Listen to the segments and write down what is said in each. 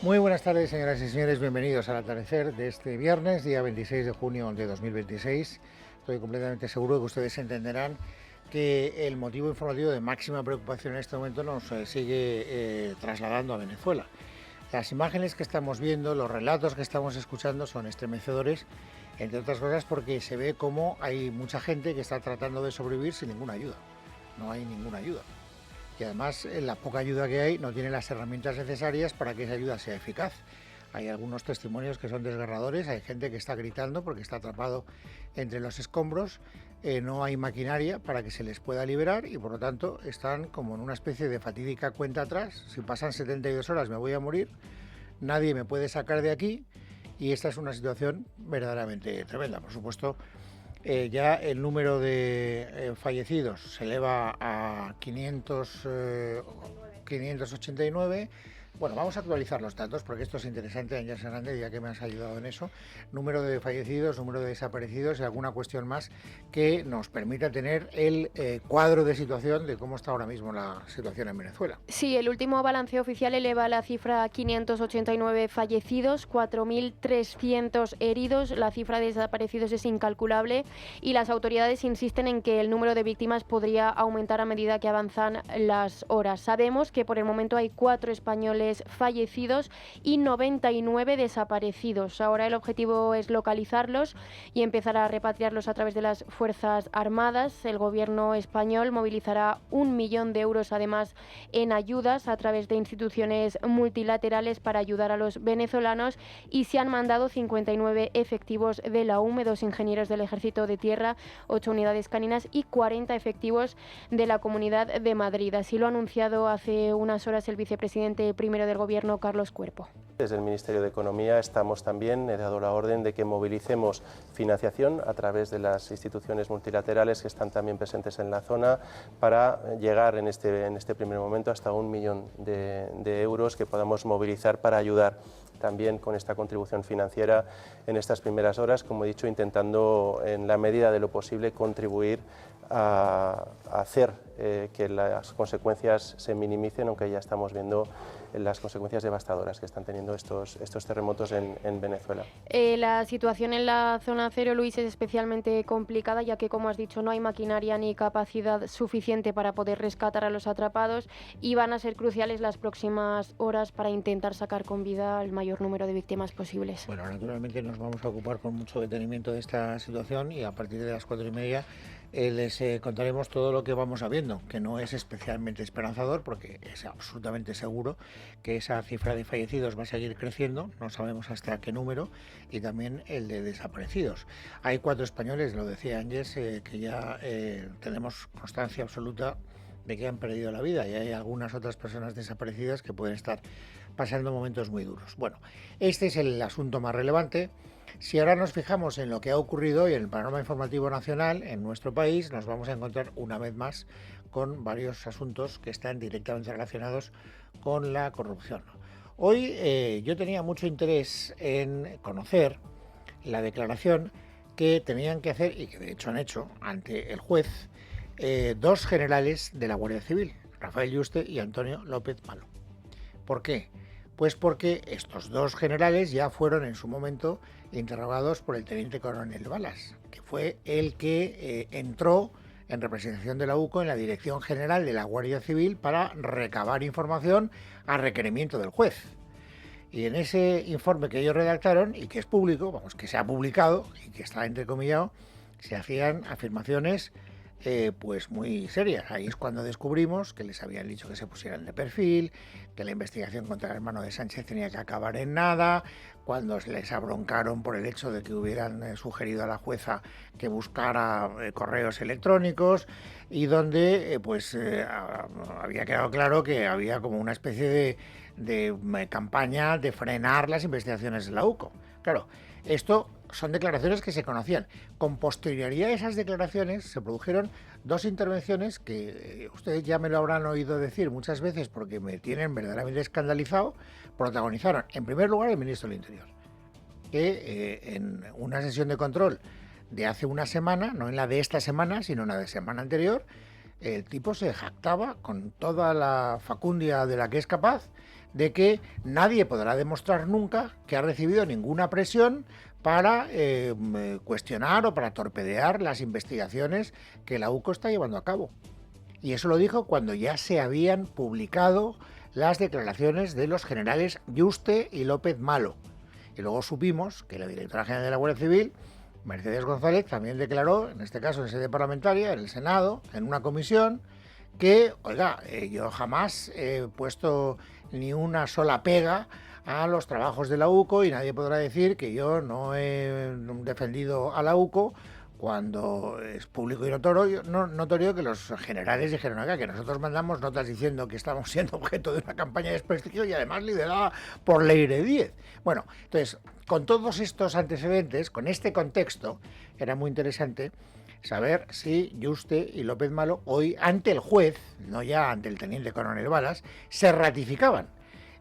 Muy buenas tardes, señoras y señores. Bienvenidos al atardecer de este viernes, día 26 de junio de 2026. Estoy completamente seguro de que ustedes entenderán que el motivo informativo de máxima preocupación en este momento nos sigue trasladando a Venezuela. Las imágenes que estamos viendo, los relatos que estamos escuchando son estremecedores, entre otras cosas porque se ve cómo hay mucha gente que está tratando de sobrevivir sin ninguna ayuda. No hay ninguna ayuda. Y además la poca ayuda que hay no tiene las herramientas necesarias para que esa ayuda sea eficaz. Hay algunos testimonios que son desgarradores, hay gente que está gritando porque está atrapado entre los escombros, no hay maquinaria para que se les pueda liberar y por lo tanto están como en una especie de fatídica cuenta atrás. Si pasan 72 horas me voy a morir, nadie me puede sacar de aquí y esta es una situación verdaderamente tremenda. Por supuesto, ya el número de fallecidos se eleva a 589. Bueno, vamos a actualizar los datos porque esto es interesante, Ángel Hernández, ya que me has ayudado en eso. Número de fallecidos, número de desaparecidos y alguna cuestión más que nos permita tener el cuadro de situación de cómo está ahora mismo la situación en Venezuela. Sí, el último balance oficial eleva la cifra a 589 fallecidos, 4.300 heridos. La cifra de desaparecidos es incalculable y las autoridades insisten en que el número de víctimas podría aumentar a medida que avanzan las horas. Sabemos que por el momento hay 4 españoles fallecidos y 99 desaparecidos. Ahora el objetivo es localizarlos y empezar a repatriarlos a través de las Fuerzas Armadas. El gobierno español movilizará 1 millón de euros además en ayudas a través de instituciones multilaterales para ayudar a los venezolanos y se han mandado 59 efectivos de la UME, 2 ingenieros del Ejército de Tierra, 8 unidades caninas y 40 efectivos de la Comunidad de Madrid. Así lo ha anunciado hace unas horas el vicepresidente primero del Gobierno, Carlos Cuerpo. Desde el Ministerio de Economía estamos también, he dado la orden de que movilicemos financiación a través de las instituciones multilaterales que están también presentes en la zona para llegar en este primer momento hasta 1 millón de euros que podamos movilizar para ayudar también con esta contribución financiera en estas primeras horas, como he dicho, intentando en la medida de lo posible contribuir a hacer que las consecuencias se minimicen, aunque ya estamos viendo las consecuencias devastadoras que están teniendo estos terremotos en Venezuela. La situación en la zona cero, Luis, es especialmente complicada, ya que, como has dicho, no hay maquinaria ni capacidad suficiente para poder rescatar a los atrapados y van a ser cruciales las próximas horas para intentar sacar con vida al mayor número de víctimas posibles. Bueno, naturalmente nos vamos a ocupar con mucho detenimiento de esta situación y a partir de las 4:30 les contaremos todo lo que vamos sabiendo, que no es especialmente esperanzador porque es absolutamente seguro que esa cifra de fallecidos va a seguir creciendo, no sabemos hasta qué número, y también el de desaparecidos. Hay 4 españoles, lo decía Ángeles, que ya tenemos constancia absoluta de que han perdido la vida y hay algunas otras personas desaparecidas que pueden estar pasando momentos muy duros. Bueno, este es el asunto más relevante. Si ahora nos fijamos en lo que ha ocurrido hoy en el panorama informativo nacional en nuestro país, nos vamos a encontrar una vez más con varios asuntos que están directamente relacionados con la corrupción. Hoy yo tenía mucho interés en conocer la declaración que tenían que hacer, y que de hecho han hecho, ante el juez, 2 generales de la Guardia Civil, Rafael Yuste y Antonio López Malo. ¿Por qué? Pues porque estos 2 generales ya fueron en su momento interrogados por el teniente coronel Balas, que fue el que entró en representación de la UCO en la Dirección General de la Guardia Civil para recabar información a requerimiento del juez. Y en ese informe que ellos redactaron, y que es público, vamos, que se ha publicado y que está entrecomillado, se hacían afirmaciones pues muy serias. Ahí es cuando descubrimos que les habían dicho que se pusieran de perfil, que la investigación contra el hermano de Sánchez tenía que acabar en nada, cuando les abroncaron por el hecho de que hubieran sugerido a la jueza que buscara correos electrónicos y donde había quedado claro que había como una especie de campaña de frenar las investigaciones de la UCO. Claro, esto son declaraciones que se conocían. Con posterioridad a esas declaraciones se produjeron 2 intervenciones que ustedes ya me lo habrán oído decir muchas veces porque me tienen verdaderamente escandalizado. Protagonizaron, en primer lugar, el ministro del Interior, que en una sesión de control de hace una semana, no en la de esta semana, sino en la de semana anterior, el tipo se jactaba con toda la facundia de la que es capaz de que nadie podrá demostrar nunca que ha recibido ninguna presión para cuestionar o para torpedear las investigaciones que la UCO está llevando a cabo. Y eso lo dijo cuando ya se habían publicado las declaraciones de los generales Yuste y López Malo. Y luego supimos que la directora general de la Guardia Civil, Mercedes González, también declaró, en este caso en sede parlamentaria, en el Senado, en una comisión, que, oiga, yo jamás he puesto ni una sola pega a los trabajos de la UCO y nadie podrá decir que yo no he defendido a la UCO, cuando es público y notorio que los generales dijeron acá que nosotros mandamos notas diciendo que estamos siendo objeto de una campaña de desprestigio y además liderada por Leire Díez. Bueno, entonces, con todos estos antecedentes, con este contexto, era muy interesante saber si Yuste y López Malo hoy ante el juez, no ya ante el teniente coronel Balas, se ratificaban.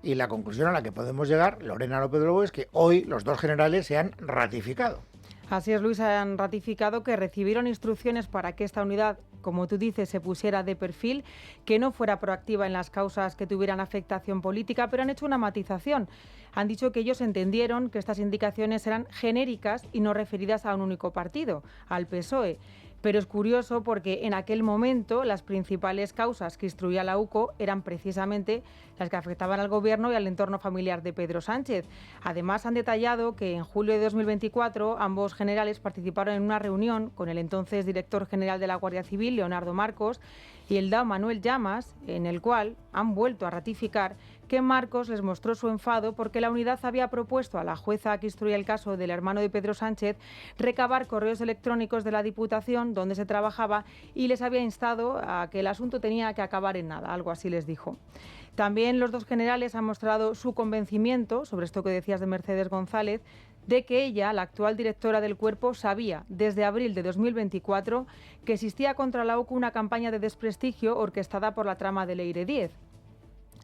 Y la conclusión a la que podemos llegar, Lorena López Lobo, es que hoy los dos generales se han ratificado. Así es, Luis, han ratificado que recibieron instrucciones para que esta unidad, como tú dices, se pusiera de perfil, que no fuera proactiva en las causas que tuvieran afectación política, pero han hecho una matización. Han dicho que ellos entendieron que estas indicaciones eran genéricas y no referidas a un único partido, al PSOE. Pero es curioso porque en aquel momento las principales causas que instruía la UCO eran precisamente las que afectaban al gobierno y al entorno familiar de Pedro Sánchez. Además, han detallado que en julio de 2024 ambos generales participaron en una reunión con el entonces director general de la Guardia Civil, Leonardo Marcos, y el DAO Manuel Llamas, en el cual han vuelto a ratificar que Marcos les mostró su enfado porque la unidad había propuesto a la jueza que instruía el caso del hermano de Pedro Sánchez recabar correos electrónicos de la Diputación donde se trabajaba y les había instado a que el asunto tenía que acabar en nada, algo así les dijo. También los dos generales han mostrado su convencimiento, sobre esto que decías de Mercedes González, de que ella, la actual directora del cuerpo, sabía desde abril de 2024 que existía contra la UCO una campaña de desprestigio orquestada por la trama de Leire Díez.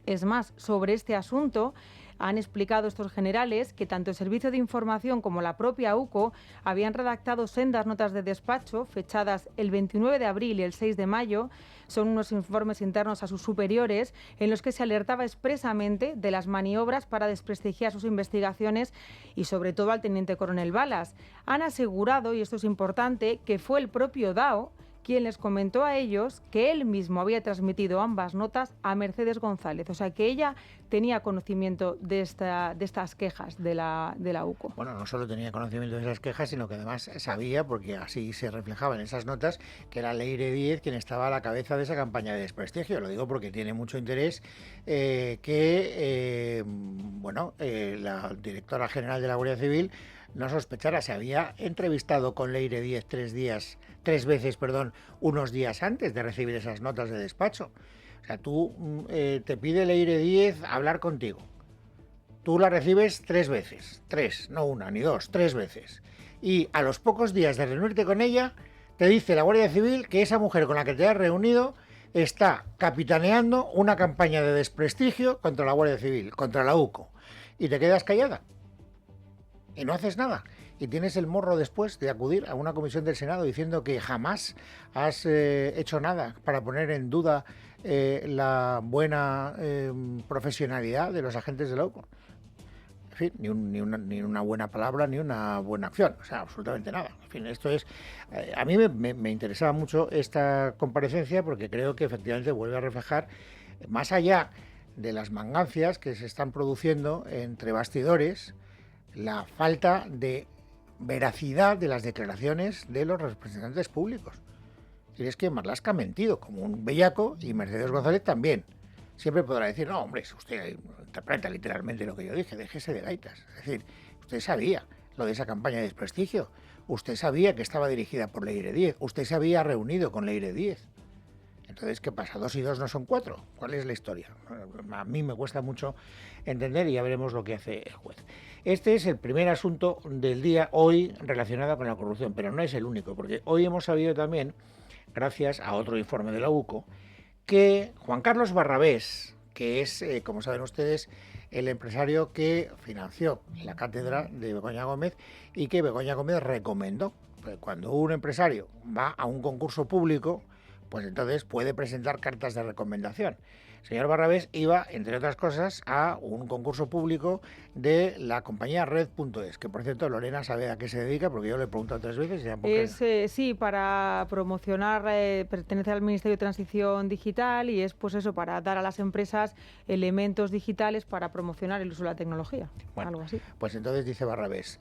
Es más, sobre este asunto han explicado estos generales que tanto el Servicio de Información como la propia UCO habían redactado sendas notas de despacho fechadas el 29 de abril y el 6 de mayo. Son unos informes internos a sus superiores en los que se alertaba expresamente de las maniobras para desprestigiar sus investigaciones y sobre todo al teniente coronel Balas. Han asegurado, y esto es importante, que fue el propio DAO quien les comentó a ellos que él mismo había transmitido ambas notas a Mercedes González. O sea, que ella tenía conocimiento de estas quejas de la UCO. Bueno, no solo tenía conocimiento de esas quejas, sino que además sabía, porque así se reflejaba en esas notas, que era Leire Díez quien estaba a la cabeza de esa campaña de desprestigio. Lo digo porque tiene mucho interés la directora general de la Guardia Civil no sospechara. Se había entrevistado con Leire Díez tres veces, unos días antes de recibir esas notas de despacho. O sea, tú te pide Leire Díez hablar contigo. Tú la recibes 3 veces, 3, no una ni 2, 3 veces. Y a los pocos días de reunirte con ella, te dice la Guardia Civil que esa mujer con la que te has reunido está capitaneando una campaña de desprestigio contra la Guardia Civil, contra la UCO. Y te quedas callada. Y no haces nada. Y tienes el morro después de acudir a una comisión del Senado diciendo que jamás has hecho nada para poner en duda la buena profesionalidad de los agentes de la UCO. En fin, ni una buena palabra, ni una buena acción. O sea, absolutamente nada. En fin, esto es... a mí me interesaba mucho esta comparecencia porque creo que efectivamente vuelve a reflejar, más allá de las mangancias que se están produciendo entre bastidores, la falta de veracidad de las declaraciones de los representantes públicos. Y es que Marlaska ha mentido como un bellaco y Mercedes González también. Siempre podrá decir, no, hombre, usted interpreta literalmente lo que yo dije, déjese de gaitas. Es decir, usted sabía lo de esa campaña de desprestigio, usted sabía que estaba dirigida por Leire Díez, usted se había reunido con Leire Díez. Entonces, ¿qué pasa? 2 y 2 no son 4. ¿Cuál es la historia? A mí me cuesta mucho entender y ya veremos lo que hace el juez. Este es el primer asunto del día hoy relacionado con la corrupción, pero no es el único, porque hoy hemos sabido también, gracias a otro informe de la UCO, que Juan Carlos Barrabés, que es, como saben ustedes, el empresario que financió la cátedra de Begoña Gómez y que Begoña Gómez recomendó. Cuando un empresario va a un concurso público, pues entonces puede presentar cartas de recomendación. El señor Barrabés iba, entre otras cosas, a un concurso público de la compañía Red.es, que por cierto Lorena sabe a qué se dedica, porque yo le he preguntado 3 veces. Sí, para promocionar, pertenece al Ministerio de Transición Digital y es pues eso, para dar a las empresas elementos digitales para promocionar el uso de la tecnología, algo así. Pues entonces dice Barrabés,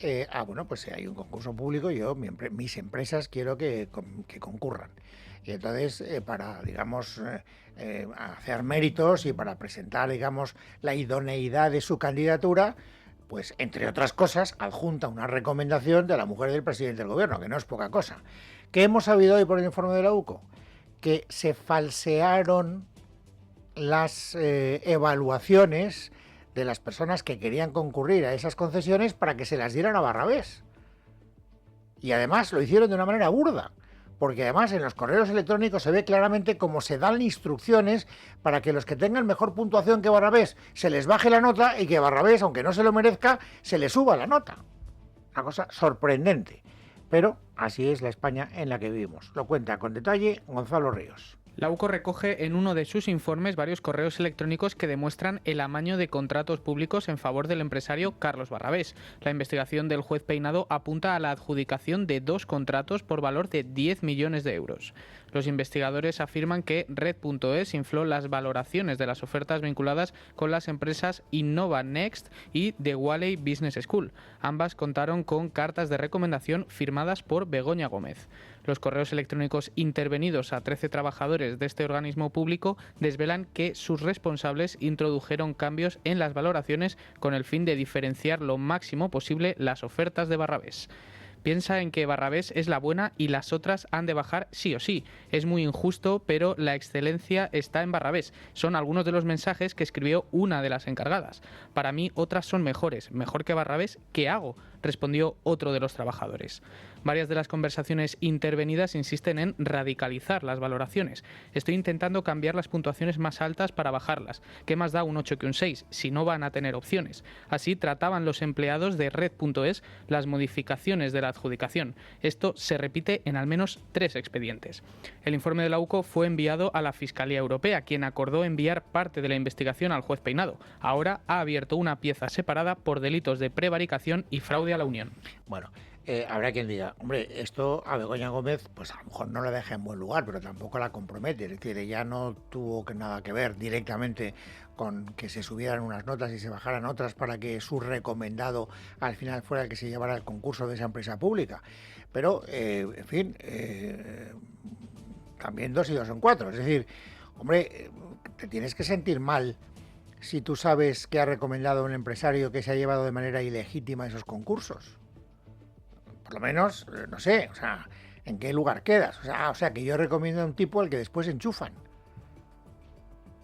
pues hay un concurso público, yo, mis empresas quiero que concurran. Y entonces, para, digamos, hacer méritos y para presentar, digamos, la idoneidad de su candidatura, pues, entre otras cosas, adjunta una recomendación de la mujer del presidente del gobierno, que no es poca cosa. ¿Qué hemos sabido hoy por el informe de la UCO? Que se falsearon las evaluaciones de las personas que querían concurrir a esas concesiones para que se las dieran a Barrabés. Y además lo hicieron de una manera burda, porque además en los correos electrónicos se ve claramente cómo se dan instrucciones para que los que tengan mejor puntuación que Barrabés se les baje la nota y que Barrabés, aunque no se lo merezca, se le suba la nota. Una cosa sorprendente, pero así es la España en la que vivimos. Lo cuenta con detalle Gonzalo Ríos. La UCO recoge en uno de sus informes varios correos electrónicos que demuestran el amaño de contratos públicos en favor del empresario Carlos Barrabés. La investigación del juez Peinado apunta a la adjudicación de 2 contratos por valor de 10 millones de euros. Los investigadores afirman que Red.es infló las valoraciones de las ofertas vinculadas con las empresas Innova Next y The Valley Business School. Ambas contaron con cartas de recomendación firmadas por Begoña Gómez. Los correos electrónicos intervenidos a 13 trabajadores de este organismo público desvelan que sus responsables introdujeron cambios en las valoraciones con el fin de diferenciar lo máximo posible las ofertas de Barrabés. Piensa en que Barrabés es la buena y las otras han de bajar sí o sí. Es muy injusto, pero la excelencia está en Barrabés. Son algunos de los mensajes que escribió una de las encargadas. Para mí, otras son mejores. ¿Mejor que Barrabés? ¿Qué hago?, respondió otro de los trabajadores. Varias de las conversaciones intervenidas insisten en radicalizar las valoraciones. Estoy intentando cambiar las puntuaciones más altas para bajarlas. ¿Qué más da un 8 que un 6 si no van a tener opciones? Así trataban los empleados de Red.es las modificaciones de la adjudicación. Esto se repite en al menos 3 expedientes. El informe de la UCO fue enviado a la Fiscalía Europea, quien acordó enviar parte de la investigación al juez Peinado. Ahora ha abierto una pieza separada por delitos de prevaricación y fraude a la Unión. Bueno, habrá quien diga, hombre, esto a Begoña Gómez, pues a lo mejor no la deja en buen lugar, pero tampoco la compromete. Es decir, ella no tuvo nada que ver directamente con que se subieran unas notas y se bajaran otras para que su recomendado al final fuera el que se llevara el concurso de esa empresa pública. Pero, en fin, también 2 y 2 son 4. Es decir, hombre, te tienes que sentir mal si tú sabes que ha recomendado un empresario que se ha llevado de manera ilegítima esos concursos. Por lo menos, no sé, o sea, ¿en qué lugar quedas? O sea, que yo recomiendo a un tipo al que después enchufan.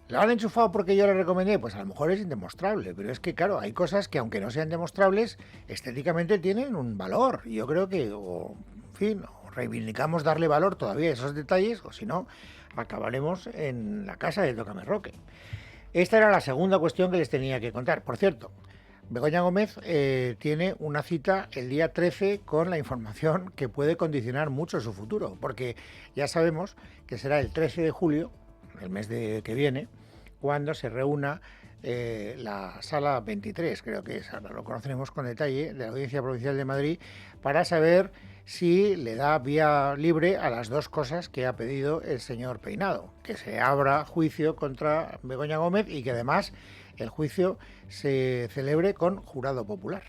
¿Lo han enchufado porque yo le recomendé? Pues a lo mejor es indemostrable, pero es que, claro, hay cosas que, aunque no sean demostrables, estéticamente tienen un valor. Y yo creo que, o reivindicamos darle valor todavía a esos detalles, o si no, acabaremos en la casa de Tócame Roque. Esta era la segunda cuestión que les tenía que contar. Por cierto, Begoña Gómez tiene una cita el día 13 con la información que puede condicionar mucho su futuro, porque ya sabemos que será el 13 de julio, el mes que viene, cuando se reúna la sala 23, creo que es, ahora lo conoceremos con detalle, de la Audiencia Provincial de Madrid, para saber si le da vía libre a las 2 cosas que ha pedido el señor Peinado, que se abra juicio contra Begoña Gómez y que además el juicio se celebre con jurado popular.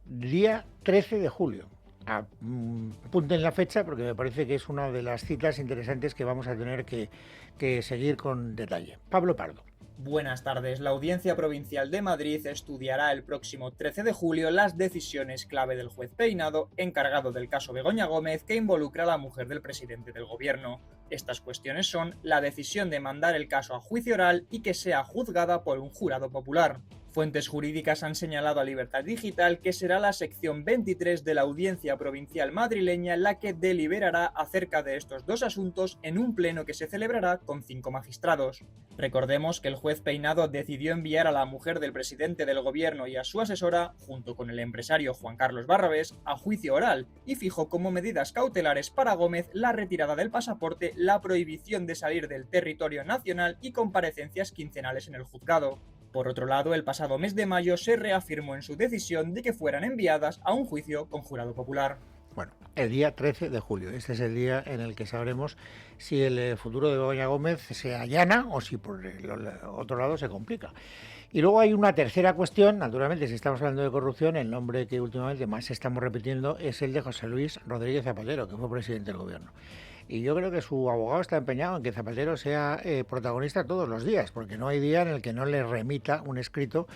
Día 13 de julio. Apunten la fecha porque me parece que es una de las citas interesantes que vamos a tener que seguir con detalle. Pablo Pardo. Buenas tardes. La Audiencia Provincial de Madrid estudiará el próximo 13 de julio las decisiones clave del juez Peinado, encargado del caso Begoña Gómez, que involucra a la mujer del presidente del gobierno. Estas cuestiones son la decisión de mandar el caso a juicio oral y que sea juzgada por un jurado popular. Fuentes jurídicas han señalado a Libertad Digital que será la sección 23 de la Audiencia Provincial madrileña la que deliberará acerca de estos dos asuntos en un pleno que se celebrará con 5 magistrados. Recordemos que el juez Peinado decidió enviar a la mujer del presidente del gobierno y a su asesora, junto con el empresario Juan Carlos Barrabés, a juicio oral y fijó como medidas cautelares para Gómez la retirada del pasaporte, la prohibición de salir del territorio nacional y comparecencias quincenales en el juzgado. Por otro lado, el pasado mes de mayo se reafirmó en su decisión de que fueran enviadas a un juicio con jurado popular. Bueno, el día 13 de julio. Este es el día en el que sabremos si el futuro de Begoña Gómez se allana o si por el otro lado se complica. Y luego hay una tercera cuestión, naturalmente, si estamos hablando de corrupción, el nombre que últimamente más estamos repitiendo es el de José Luis Rodríguez Zapatero, que fue presidente del gobierno. Y yo creo que su abogado está empeñado en que Zapatero sea protagonista todos los días, porque no hay día en el que no le remita un escrito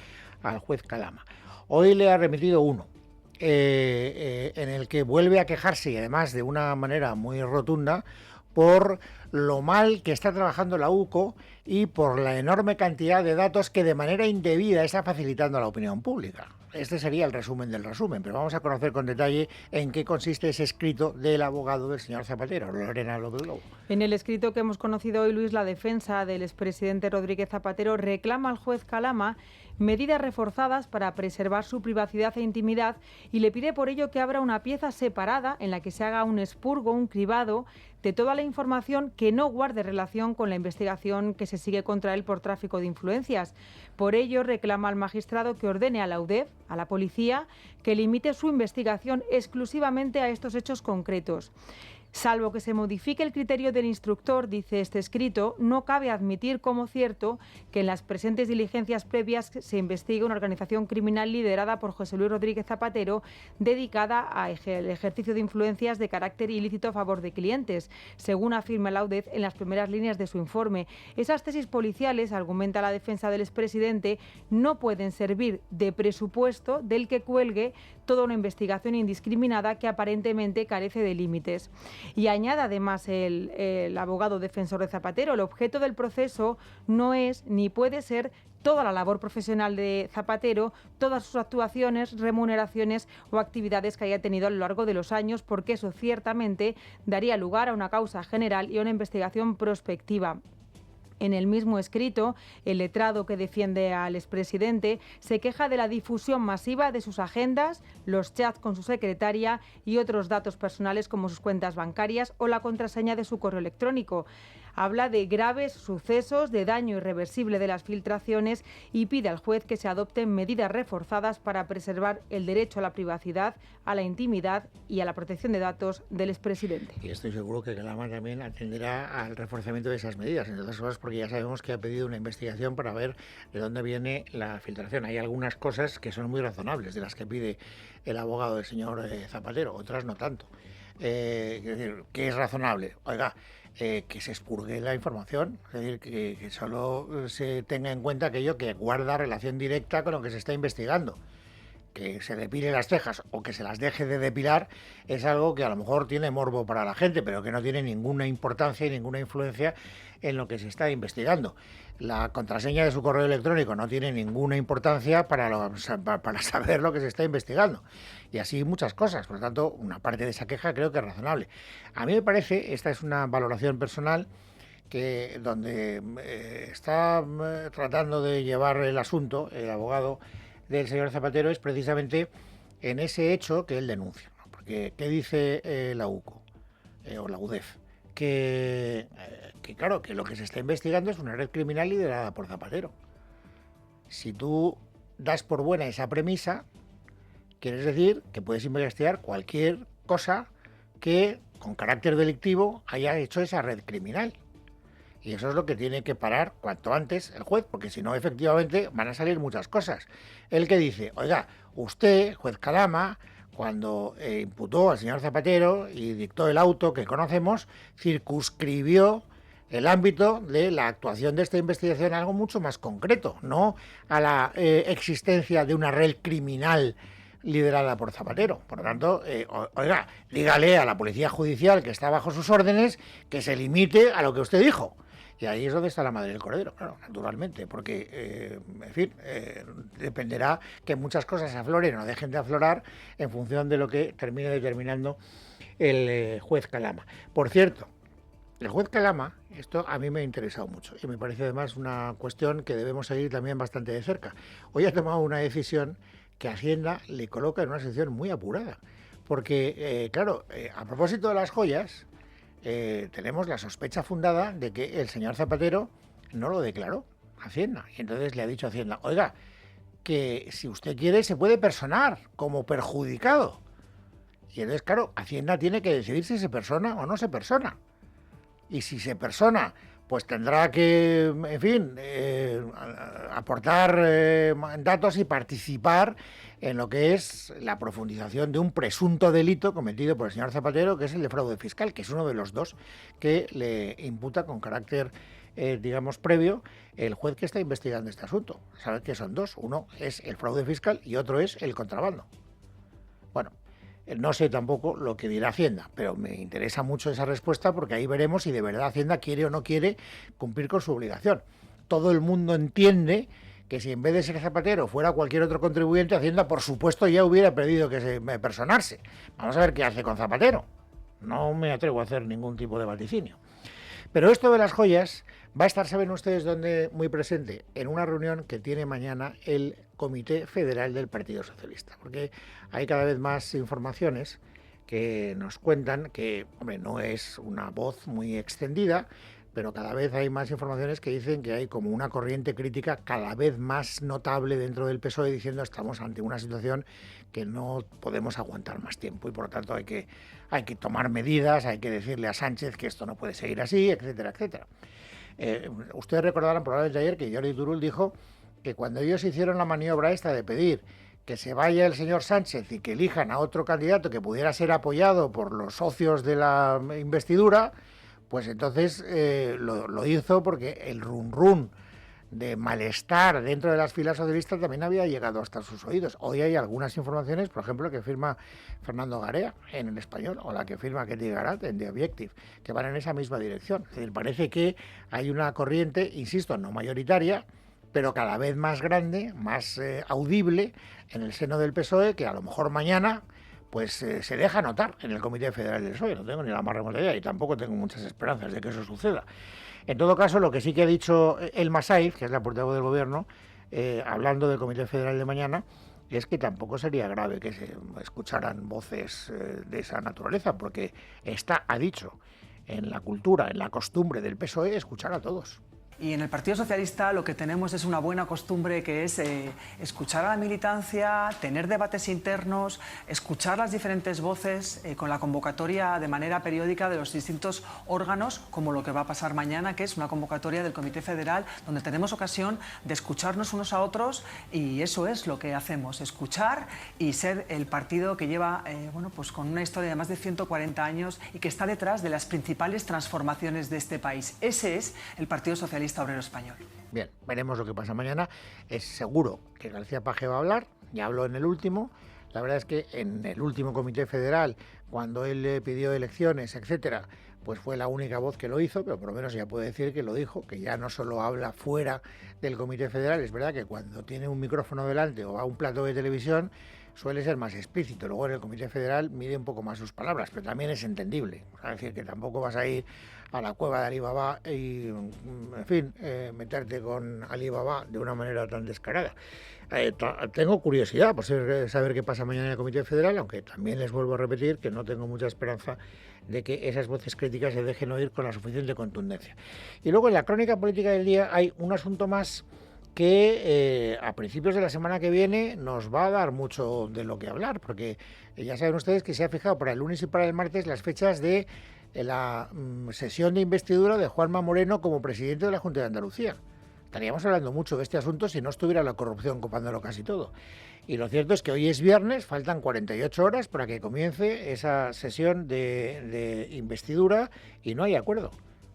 al juez Calama. Hoy le ha remitido uno, en el que vuelve a quejarse, y además de una manera muy rotunda, por lo mal que está trabajando la UCO y por la enorme cantidad de datos que de manera indebida está facilitando a la opinión pública. Este sería el resumen del resumen, pero vamos a conocer con detalle en qué consiste ese escrito del abogado del señor Zapatero, Lorena López Lobo. En el escrito que hemos conocido hoy, Luis, la defensa del expresidente Rodríguez Zapatero reclama al juez Calama medidas reforzadas para preservar su privacidad e intimidad y le pide por ello que abra una pieza separada en la que se haga un expurgo, un cribado de toda la información que no guarde relación con la investigación que se sigue contra él por tráfico de influencias. Por ello, reclama al magistrado que ordene a la UDEF, a la policía, que limite su investigación exclusivamente a estos hechos concretos. Salvo que se modifique el criterio del instructor, dice este escrito, no cabe admitir como cierto que en las presentes diligencias previas se investigue una organización criminal liderada por José Luis Rodríguez Zapatero dedicada al ejercicio de influencias de carácter ilícito a favor de clientes, según afirma la UDEF en las primeras líneas de su informe. Esas tesis policiales, argumenta la defensa del expresidente, no pueden servir de presupuesto del que cuelgue toda una investigación indiscriminada que aparentemente carece de límites. Y añade además el abogado defensor de Zapatero, el objeto del proceso no es ni puede ser toda la labor profesional de Zapatero, todas sus actuaciones, remuneraciones o actividades que haya tenido a lo largo de los años, porque eso ciertamente daría lugar a una causa general y a una investigación prospectiva. En el mismo escrito, el letrado que defiende al expresidente se queja de la difusión masiva de sus agendas, los chats con su secretaria y otros datos personales como sus cuentas bancarias o la contraseña de su correo electrónico. Habla de graves sucesos, de daño irreversible de las filtraciones y pide al juez que se adopten medidas reforzadas para preservar el derecho a la privacidad, a la intimidad y a la protección de datos del expresidente. Y estoy seguro que Calama también atenderá al reforzamiento de esas medidas, entre otras cosas porque ya sabemos que ha pedido una investigación para ver de dónde viene la filtración. Hay algunas cosas que son muy razonables de las que pide el abogado del señor Zapatero, otras no tanto. Es decir, ¿qué es razonable? Oiga, que se expurgue la información, es decir, que solo se tenga en cuenta aquello que guarda relación directa con lo que se está investigando. Que se depile las cejas o que se las deje de depilar es algo que a lo mejor tiene morbo para la gente, pero que no tiene ninguna importancia y ninguna influencia en lo que se está investigando. La contraseña de su correo electrónico no tiene ninguna importancia para saber lo que se está investigando. Y así muchas cosas. Por lo tanto, una parte de esa queja creo que es razonable. A mí me parece, esta es una valoración personal, que donde está tratando de llevar el asunto, el abogado del señor Zapatero, es precisamente en ese hecho que él denuncia, ¿no? Porque, ¿qué dice la UCO o la UDEF? Que claro, que lo que se está investigando es una red criminal liderada por Zapatero. Si tú das por buena esa premisa, quieres decir que puedes investigar cualquier cosa que con carácter delictivo haya hecho esa red criminal. Y eso es lo que tiene que parar cuanto antes el juez, porque si no, efectivamente, van a salir muchas cosas. El que dice, oiga, usted, juez Calama, cuando imputó al señor Zapatero y dictó el auto que conocemos, circunscribió el ámbito de la actuación de esta investigación a algo mucho más concreto, no a la existencia de una red criminal liderada por Zapatero. Por lo tanto, oiga, dígale a la policía judicial que está bajo sus órdenes que se limite a lo que usted dijo. Y ahí es donde está la madre del cordero, claro, naturalmente, porque, en fin, dependerá que muchas cosas afloren o dejen de aflorar en función de lo que termine determinando el juez Calama. Por cierto, el juez Calama, esto a mí me ha interesado mucho y me parece además una cuestión que debemos seguir también bastante de cerca. Hoy ha tomado una decisión que Hacienda le coloca en una situación muy apurada, porque, claro, a propósito de las joyas, tenemos la sospecha fundada de que el señor Zapatero no lo declaró a Hacienda. Y entonces le ha dicho a Hacienda, oiga, que si usted quiere se puede personar como perjudicado. Y entonces, claro, Hacienda tiene que decidir si se persona o no se persona. Y si se persona, pues tendrá que, en fin, aportar datos y participar en lo que es la profundización de un presunto delito cometido por el señor Zapatero, que es el de fraude fiscal, que es uno de los dos que le imputa con carácter, digamos, previo el juez que está investigando este asunto. Saben que son dos, uno es el fraude fiscal y otro es el contrabando. Bueno, no sé tampoco lo que dirá Hacienda, pero me interesa mucho esa respuesta porque ahí veremos si de verdad Hacienda quiere o no quiere cumplir con su obligación. Todo el mundo entiende que si en vez de ser Zapatero fuera cualquier otro contribuyente, Hacienda por supuesto ya hubiera pedido que personarse. Vamos a ver qué hace con Zapatero. No me atrevo a hacer ningún tipo de vaticinio. Pero esto de las joyas va a estar, ¿saben ustedes dónde? Muy presente, en una reunión que tiene mañana el Comité Federal del Partido Socialista, porque hay cada vez más informaciones que nos cuentan que, hombre, no es una voz muy extendida, pero cada vez hay más informaciones que dicen que hay como una corriente crítica cada vez más notable dentro del PSOE diciendo estamos ante una situación que no podemos aguantar más tiempo y por lo tanto hay que tomar medidas, hay que decirle a Sánchez que esto no puede seguir así, etcétera, etcétera. Ustedes recordarán probablemente ayer que Jordi Turull dijo que cuando ellos hicieron la maniobra esta de pedir que se vaya el señor Sánchez y que elijan a otro candidato que pudiera ser apoyado por los socios de la investidura, pues entonces lo hizo porque el run de malestar dentro de las filas socialistas también había llegado hasta sus oídos. Hoy hay algunas informaciones, por ejemplo, que firma Fernando Garea en El Español o la que firma Ketty Garat en The Objective, que van en esa misma dirección. Es decir, parece que hay una corriente, insisto, no mayoritaria, pero cada vez más grande, más audible en el seno del PSOE, que a lo mejor mañana pues se deja notar en el Comité Federal del PSOE. No tengo ni la más remota idea y tampoco tengo muchas esperanzas de que eso suceda. En todo caso, lo que sí que ha dicho Elma Saiz, que es la portavoz del Gobierno, hablando del Comité Federal de mañana, es que tampoco sería grave que se escucharan voces de esa naturaleza, porque ha dicho en la cultura, en la costumbre del PSOE, escuchar a todos. Y en el Partido Socialista lo que tenemos es una buena costumbre que es escuchar a la militancia, tener debates internos, escuchar las diferentes voces con la convocatoria de manera periódica de los distintos órganos, como lo que va a pasar mañana, que es una convocatoria del Comité Federal, donde tenemos ocasión de escucharnos unos a otros y eso es lo que hacemos, escuchar y ser el partido que lleva, pues con una historia de más de 140 años y que está detrás de las principales transformaciones de este país. Ese es el Partido Socialista Obrero Español. Bien, veremos lo que pasa mañana. Es seguro que García Page va a hablar, ya habló en el último. La verdad es que en el último Comité Federal, cuando él le pidió elecciones, etcétera, pues fue la única voz que lo hizo, pero por lo menos ya puede decir que lo dijo, que ya no solo habla fuera del Comité Federal. Es verdad que cuando tiene un micrófono delante o va a un plato de televisión suele ser más explícito. Luego en el Comité Federal mide un poco más sus palabras, pero también es entendible. Es decir, que tampoco vas a ir a la cueva de Alibaba y, en fin, meterte con Alibaba de una manera tan descarada. Tengo curiosidad por saber qué pasa mañana en el Comité Federal, aunque también les vuelvo a repetir que no tengo mucha esperanza de que esas voces críticas se dejen oír con la suficiente contundencia. Y luego en la crónica política del día hay un asunto más que a principios de la semana que viene nos va a dar mucho de lo que hablar, porque ya saben ustedes que se ha fijado para el lunes y para el martes las fechas de la sesión de investidura de Juanma Moreno como presidente de la Junta de Andalucía. Estaríamos hablando mucho de este asunto si no estuviera la corrupción copándolo casi todo. Y lo cierto es que hoy es viernes, faltan 48 horas para que comience esa sesión de investidura y no hay acuerdo.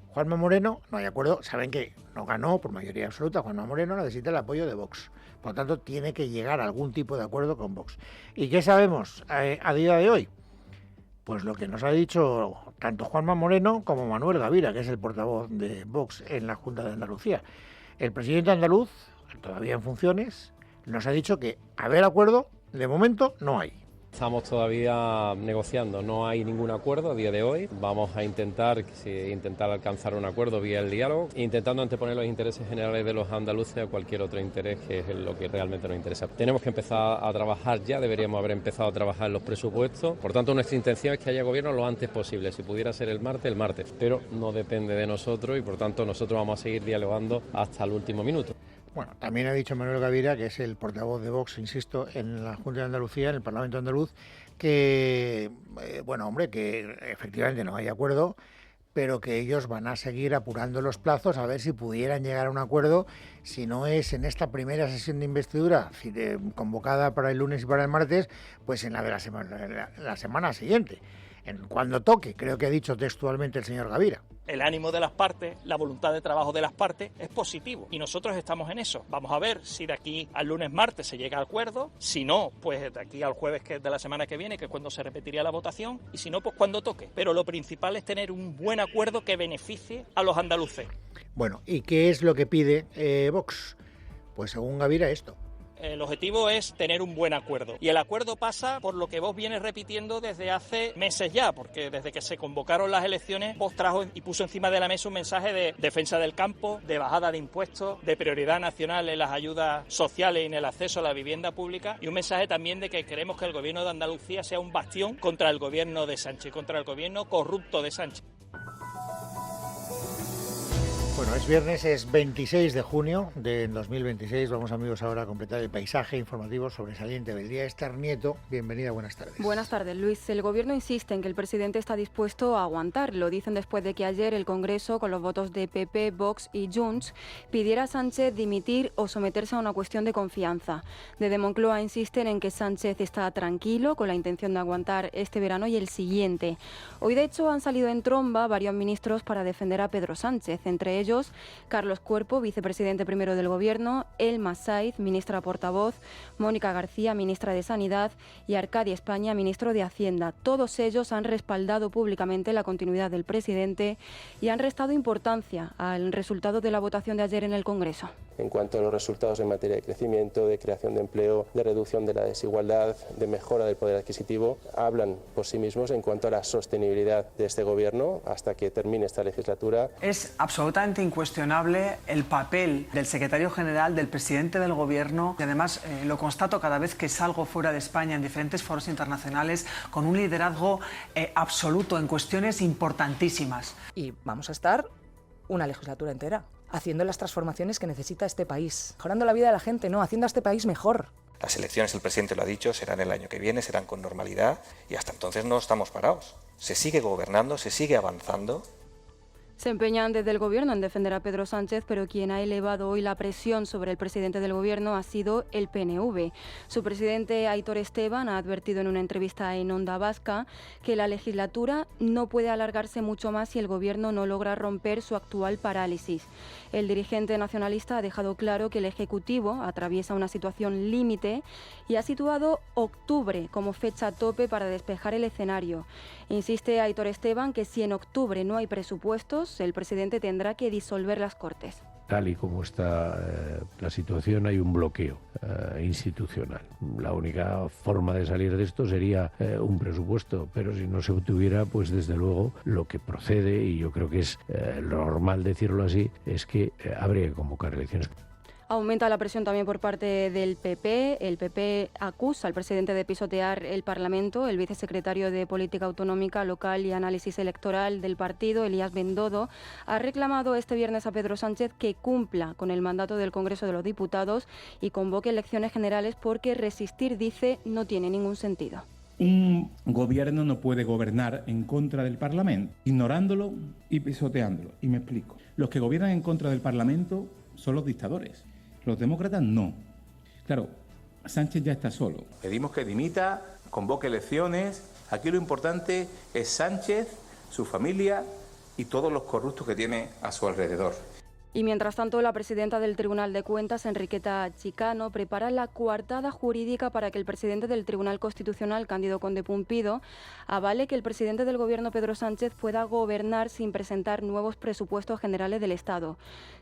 Juanma Moreno, no hay acuerdo, saben que no ganó por mayoría absoluta. Juanma Moreno necesita el apoyo de Vox. Por lo tanto, tiene que llegar a algún tipo de acuerdo con Vox. ¿Y qué sabemos a día de hoy? Pues lo que nos ha dicho tanto Juanma Moreno como Manuel Gavira, que es el portavoz de Vox en la Junta de Andalucía. El presidente andaluz, todavía en funciones, nos ha dicho que haber acuerdo, de momento, no hay. Estamos todavía negociando, no hay ningún acuerdo a día de hoy. Vamos a intentar alcanzar un acuerdo vía el diálogo, intentando anteponer los intereses generales de los andaluces a cualquier otro interés, que es lo que realmente nos interesa. Tenemos que empezar a trabajar ya, deberíamos haber empezado a trabajar en los presupuestos. Por tanto, nuestra intención es que haya gobierno lo antes posible. Si pudiera ser el martes, pero no depende de nosotros y por tanto nosotros vamos a seguir dialogando hasta el último minuto. Bueno, también ha dicho Manuel Gavira, que es el portavoz de Vox, insisto, en la Junta de Andalucía, en el Parlamento andaluz, que, que efectivamente no hay acuerdo, pero que ellos van a seguir apurando los plazos a ver si pudieran llegar a un acuerdo, si no es en esta primera sesión de investidura convocada para el lunes y para el martes, pues en la de la semana siguiente. Cuando toque, creo que ha dicho textualmente el señor Gavira. El ánimo de las partes, la voluntad de trabajo de las partes es positivo y nosotros estamos en eso. Vamos a ver si de aquí al lunes martes se llega a acuerdo, si no, pues de aquí al jueves de la semana que viene, que es cuando se repetiría la votación, y si no, pues cuando toque. Pero lo principal es tener un buen acuerdo que beneficie a los andaluces. Bueno, ¿y qué es lo que pide Vox? Pues según Gavira esto. El objetivo es tener un buen acuerdo. Y el acuerdo pasa por lo que Vox viene repitiendo desde hace meses ya, porque desde que se convocaron las elecciones, Vox trajo y puso encima de la mesa un mensaje de defensa del campo, de bajada de impuestos, de prioridad nacional en las ayudas sociales y en el acceso a la vivienda pública, y un mensaje también de que queremos que el gobierno de Andalucía sea un bastión contra el gobierno de Sánchez, contra el gobierno corrupto de Sánchez. Bueno, es viernes, es 26 de junio de 2026. Vamos, amigos, ahora a completar el paisaje informativo sobresaliente del día. Esther Nieto, bienvenida, buenas tardes. Buenas tardes, Luis. El Gobierno insiste en que el presidente está dispuesto a aguantar. Lo dicen después de que ayer el Congreso, con los votos de PP, Vox y Junts, pidiera a Sánchez dimitir o someterse a una cuestión de confianza. Desde Moncloa insisten en que Sánchez está tranquilo, con la intención de aguantar este verano y el siguiente. Hoy, de hecho, han salido en tromba varios ministros para defender a Pedro Sánchez, entre ellos Carlos Cuerpo, vicepresidente primero del Gobierno, Elma Saiz, ministra portavoz, Mónica García, ministra de Sanidad, y Arcadia España, ministro de Hacienda. Todos ellos han respaldado públicamente la continuidad del presidente y han restado importancia al resultado de la votación de ayer en el Congreso. En cuanto a los resultados en materia de crecimiento, de creación de empleo, de reducción de la desigualdad, de mejora del poder adquisitivo, hablan por sí mismos en cuanto a la sostenibilidad de este Gobierno hasta que termine esta legislatura. Es absolutamente incuestionable el papel del secretario general, del presidente del Gobierno, y además lo constato cada vez que salgo fuera de España en diferentes foros internacionales, con un liderazgo absoluto en cuestiones importantísimas. Y vamos a estar una legislatura entera haciendo las transformaciones que necesita este país, mejorando la vida de la gente, no, haciendo a este país mejor. Las elecciones, el presidente lo ha dicho, serán el año que viene, serán con normalidad y hasta entonces no estamos parados. Se sigue gobernando, se sigue avanzando. Se empeñan desde el Gobierno en defender a Pedro Sánchez, pero quien ha elevado hoy la presión sobre el presidente del Gobierno ha sido el PNV. Su presidente, Aitor Esteban, ha advertido en una entrevista en Onda Vasca que la legislatura no puede alargarse mucho más si el Gobierno no logra romper su actual parálisis. El dirigente nacionalista ha dejado claro que el Ejecutivo atraviesa una situación límite y ha situado octubre como fecha tope para despejar el escenario. Insiste Aitor Esteban que si en octubre no hay presupuestos, el presidente tendrá que disolver las Cortes. Tal y como está la situación, hay un bloqueo institucional. La única forma de salir de esto sería un presupuesto, pero si no se obtuviera, pues desde luego lo que procede, y yo creo que es normal decirlo así, es que habría que convocar elecciones. Aumenta la presión también por parte del PP. El PP acusa al presidente de pisotear el Parlamento. El vicesecretario de Política Autonómica, Local y Análisis Electoral del partido, Elías Bendodo, ha reclamado este viernes a Pedro Sánchez que cumpla con el mandato del Congreso de los Diputados y convoque elecciones generales porque resistir, dice, no tiene ningún sentido. Un gobierno no puede gobernar en contra del Parlamento, ignorándolo y pisoteándolo. Y me explico. Los que gobiernan en contra del Parlamento son los dictadores. Los demócratas no. Claro, Sánchez ya está solo. Pedimos que dimita, convoque elecciones. Aquí lo importante es Sánchez, su familia y todos los corruptos que tiene a su alrededor. Y mientras tanto, la presidenta del Tribunal de Cuentas, Enriqueta Chicano, prepara la coartada jurídica para que el presidente del Tribunal Constitucional, Cándido Conde Pumpido, avale que el presidente del Gobierno, Pedro Sánchez, pueda gobernar sin presentar nuevos presupuestos generales del Estado.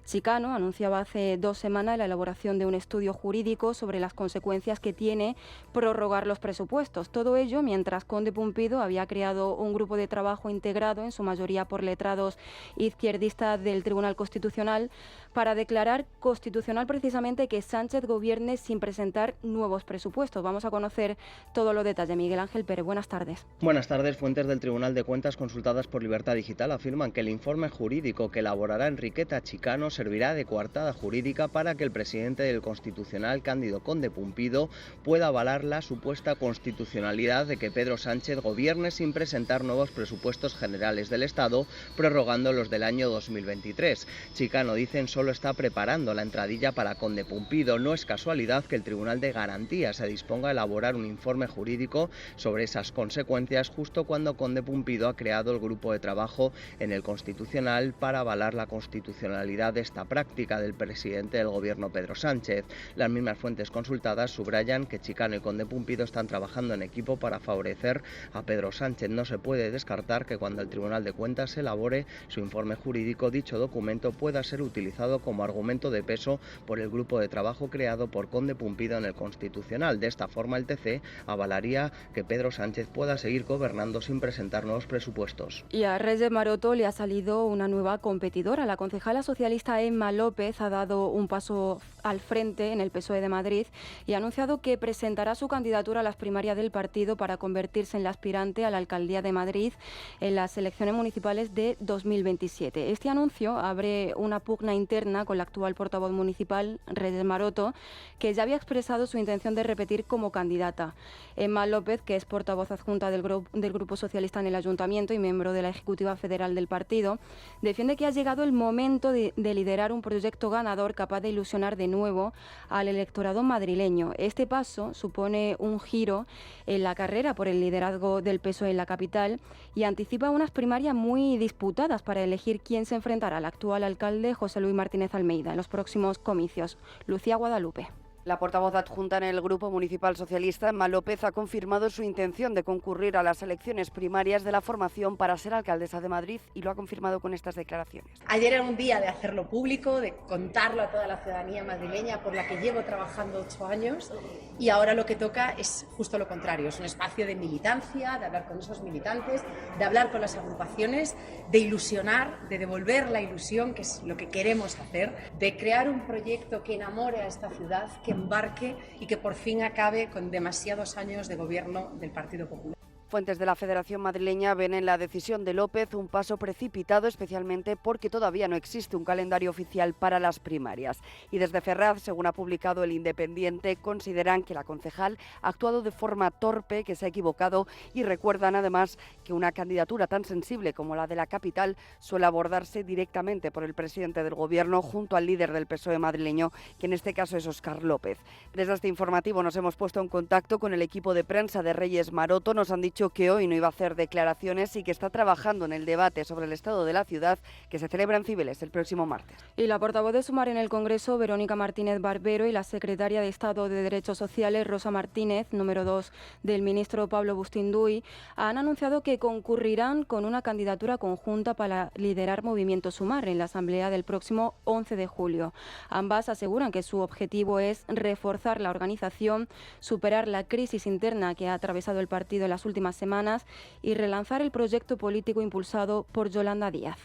Chicano anunciaba hace 2 semanas la elaboración de un estudio jurídico sobre las consecuencias que tiene prorrogar los presupuestos. Todo ello mientras Conde Pumpido había creado un grupo de trabajo integrado, en su mayoría por letrados izquierdistas del Tribunal Constitucional, para declarar constitucional precisamente que Sánchez gobierne sin presentar nuevos presupuestos. Vamos a conocer todos los detalles. Miguel Ángel Pérez, buenas tardes. Buenas tardes. Fuentes del Tribunal de Cuentas consultadas por Libertad Digital afirman que el informe jurídico que elaborará Enriqueta Chicano servirá de coartada jurídica para que el presidente del Constitucional, Cándido Conde Pumpido, pueda avalar la supuesta constitucionalidad de que Pedro Sánchez gobierne sin presentar nuevos presupuestos generales del Estado, prorrogando los del año 2023. Chicano, dicen, solo está preparando la entradilla para Conde Pumpido. No es casualidad que el Tribunal de Garantía se disponga a elaborar un informe jurídico sobre esas consecuencias justo cuando Conde Pumpido ha creado el grupo de trabajo en el Constitucional para avalar la constitucionalidad de esta práctica del presidente del Gobierno, Pedro Sánchez. Las mismas fuentes consultadas subrayan que Chicano y Conde Pumpido están trabajando en equipo para favorecer a Pedro Sánchez. No se puede descartar que cuando el Tribunal de Cuentas elabore su informe jurídico, dicho documento pueda ser utilizado como argumento de peso por el grupo de trabajo creado por Conde Pumpido en el Constitucional. De esta forma, el TC avalaría que Pedro Sánchez pueda seguir gobernando sin presentar nuevos presupuestos. Y a Reyes Maroto le ha salido una nueva competidora. La concejala socialista Emma López ha dado un paso al frente en el PSOE de Madrid y ha anunciado que presentará su candidatura a las primarias del partido para convertirse en la aspirante a la alcaldía de Madrid en las elecciones municipales de 2027. Este anuncio abre una pugna interna con la actual portavoz municipal, Reyes Maroto, que ya había expresado su intención de repetir como candidata. Emma López, que es portavoz adjunta del Grupo Socialista en el Ayuntamiento y miembro de la Ejecutiva Federal del partido, defiende que ha llegado el momento de liderar un proyecto ganador capaz de ilusionar de nuevo al electorado madrileño. Este paso supone un giro en la carrera por el liderazgo del PSOE en la capital y anticipa unas primarias muy disputadas para elegir quién se enfrentará al actual alcalde José Luis Martínez Almeida en los próximos comicios. Lucía Guadalupe. La portavoz adjunta en el Grupo Municipal Socialista, Emma López, ha confirmado su intención de concurrir a las elecciones primarias de la formación para ser alcaldesa de Madrid y lo ha confirmado con estas declaraciones. Ayer era un día de hacerlo público, de contarlo a toda la ciudadanía madrileña por la que llevo trabajando 8 años y ahora lo que toca es justo lo contrario, es un espacio de militancia, de hablar con esos militantes, de hablar con las agrupaciones, de ilusionar, de devolver la ilusión, que es lo que queremos hacer, de crear un proyecto que enamore a esta ciudad, que embarque y que por fin acabe con demasiados años de gobierno del Partido Popular. Fuentes de la Federación Madrileña ven en la decisión de López un paso precipitado, especialmente porque todavía no existe un calendario oficial para las primarias. Y desde Ferraz, según ha publicado El Independiente, consideran que la concejal ha actuado de forma torpe, que se ha equivocado y recuerdan además que una candidatura tan sensible como la de la capital suele abordarse directamente por el presidente del Gobierno junto al líder del PSOE madrileño, que en este caso es Óscar López. Desde este informativo nos hemos puesto en contacto con el equipo de prensa de Reyes Maroto. Nos han dicho que hoy no iba a hacer declaraciones y que está trabajando en el debate sobre el estado de la ciudad que se celebra en Cibeles el próximo martes. Y la portavoz de Sumar en el Congreso, Verónica Martínez Barbero, y la secretaria de Estado de Derechos Sociales, Rosa Martínez, número 2 del ministro Pablo Bustinduy, han anunciado que concurrirán con una candidatura conjunta para liderar Movimiento Sumar en la asamblea del próximo 11 de julio. Ambas aseguran que su objetivo es reforzar la organización, superar la crisis interna que ha atravesado el partido en las últimas semanas y relanzar el proyecto político impulsado por Yolanda Díaz.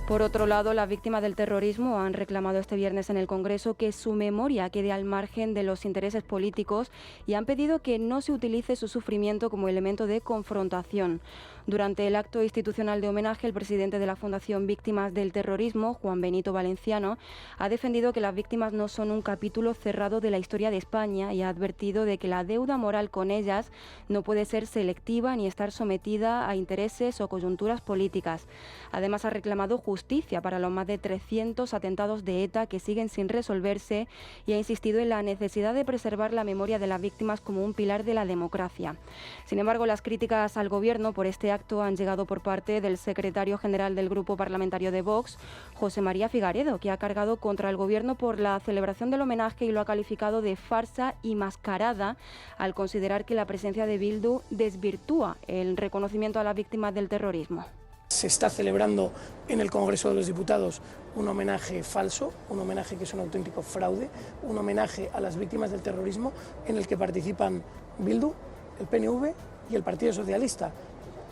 Por otro lado, las víctimas del terrorismo han reclamado este viernes en el Congreso que su memoria quede al margen de los intereses políticos y han pedido que no se utilice su sufrimiento como elemento de confrontación. Durante el acto institucional de homenaje, el presidente de la Fundación Víctimas del Terrorismo, Juan Benito Valenciano, ha defendido que las víctimas no son un capítulo cerrado de la historia de España y ha advertido de que la deuda moral con ellas no puede ser selectiva ni estar sometida a intereses o coyunturas políticas. Además, ha reclamado justicia justicia para los más de 300 atentados de ETA que siguen sin resolverse y ha insistido en la necesidad de preservar la memoria de las víctimas como un pilar de la democracia. Sin embargo, las críticas al Gobierno por este acto han llegado por parte del secretario general del Grupo Parlamentario de Vox, José María Figaredo, que ha cargado contra el Gobierno por la celebración del homenaje y lo ha calificado de farsa y mascarada al considerar que la presencia de Bildu desvirtúa el reconocimiento a las víctimas del terrorismo. Se está celebrando en el Congreso de los Diputados un homenaje falso, un homenaje que es un auténtico fraude, un homenaje a las víctimas del terrorismo en el que participan Bildu, el PNV y el Partido Socialista,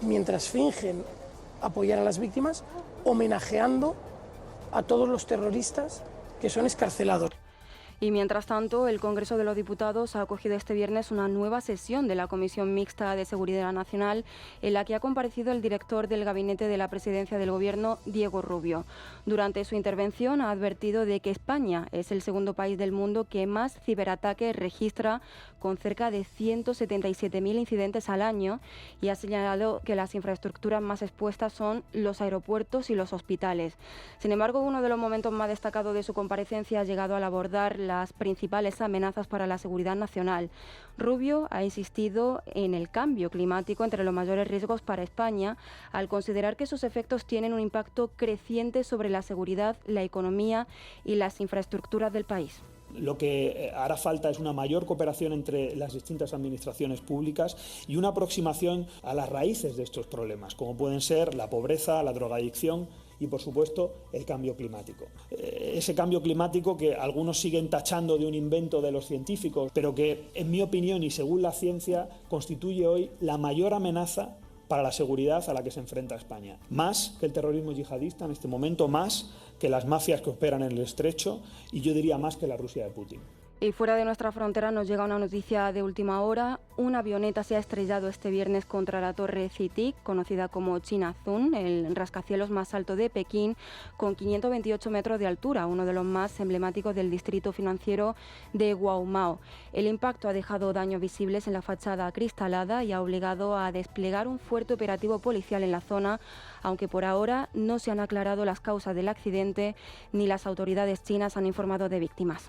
mientras fingen apoyar a las víctimas, homenajeando a todos los terroristas que son excarcelados. Y mientras tanto, el Congreso de los Diputados ha acogido este viernes una nueva sesión de la Comisión Mixta de Seguridad Nacional, en la que ha comparecido el director del Gabinete de la Presidencia del Gobierno, Diego Rubio. Durante su intervención ha advertido de que España es el segundo país del mundo que más ciberataques registra, con cerca de 177.000 incidentes al año, y ha señalado que las infraestructuras más expuestas son los aeropuertos y los hospitales. Sin embargo, uno de los momentos más destacados de su comparecencia ha llegado al abordar las principales amenazas para la seguridad nacional. Rubio ha insistido en el cambio climático entre los mayores riesgos para España, al considerar que sus efectos tienen un impacto creciente sobre la seguridad, la economía y las infraestructuras del país. Lo que hará falta es una mayor cooperación entre las distintas administraciones públicas y una aproximación a las raíces de estos problemas, como pueden ser la pobreza, la drogadicción y, por supuesto, el cambio climático. Ese cambio climático que algunos siguen tachando de un invento de los científicos, pero que, en mi opinión y según la ciencia, constituye hoy la mayor amenaza para la seguridad a la que se enfrenta España. Más que el terrorismo yihadista en este momento, más que las mafias que operan en el Estrecho y yo diría más que la Rusia de Putin. Y fuera de nuestra frontera nos llega una noticia de última hora. Una avioneta se ha estrellado este viernes contra la torre Citic, conocida como Chinazun, el rascacielos más alto de Pekín, con 528 metros de altura, uno de los más emblemáticos del distrito financiero de Guaumao. El impacto ha dejado daños visibles en la fachada acristalada y ha obligado a desplegar un fuerte operativo policial en la zona, aunque por ahora no se han aclarado las causas del accidente ni las autoridades chinas han informado de víctimas.